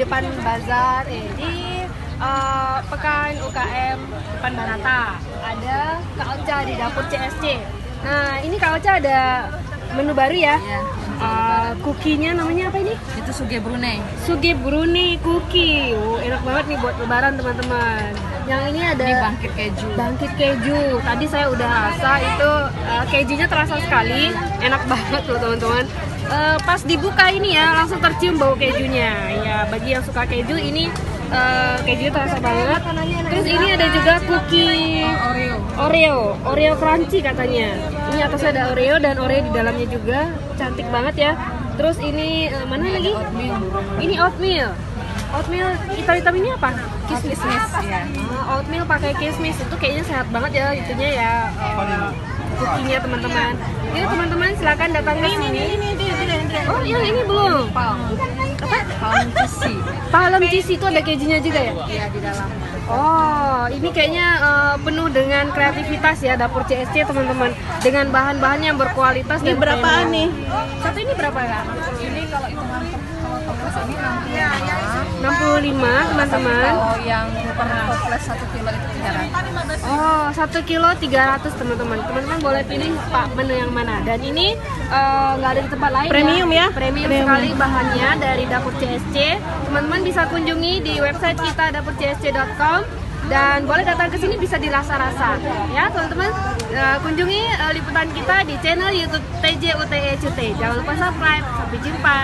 depan bazar di Pekan UKM depan Banata. Ada Kak Ocha di dapur CSC. Nah, ini Kak Ocha ada menu baru ya. Iya. Cookie-nya namanya apa ini? Itu suge Brunei. Suge Brunei cookie. Enak banget nih buat lebaran teman-teman. Yang ini ada Ini bangkit keju. Bangkit keju. Tadi saya udah rasa itu kejunya terasa sekali. Enak banget loh teman-teman. Pas dibuka ini ya langsung tercium bau kejunya. Ya bagi yang suka keju ini kejunya terasa banget. Terus ini ada juga cookie Oreo crunchy katanya. Ini atasnya ada Oreo dan Oreo di dalamnya juga. Cantik banget ya. Terus ini mana lagi? Ini oatmeal. Oatmeal hitam-hitam ini apa? Kismis ya. Oatmeal pakai kismis itu kayaknya sehat banget ya itunya ya. Cookie-nya teman-teman. Ini teman-teman silakan datang ke sini. Oh, yang ini belum. Palm cheesy. Palm cheesy itu ada kejunya juga ya? Iya, di dalam. Oh, ini kayaknya penuh dengan kreativitas ya dapur CSC teman-teman. Dengan bahan-bahan yang berkualitas. Ini dan berapaan premium. nih? Satu ini berapa ya? Ini kalau itu mantap, kalau toples ini 65. 65 teman-teman. Kalau yang per toples 1 kilo itu 300. Oh, 1 kilo 300 teman-teman. Teman-teman boleh pilih Pak menu yang mana. Dan ini nggak ada di tempat lain Premium ya? Premium sekali bahannya dari dapur CSC. Teman-teman bisa kunjungi di website kita dapurcsc.com dan boleh datang ke sini bisa dirasa-rasa. Ya, teman-teman kunjungi liputan kita di channel YouTube TJ UTE Cute. Jangan lupa subscribe. Sampai jumpa.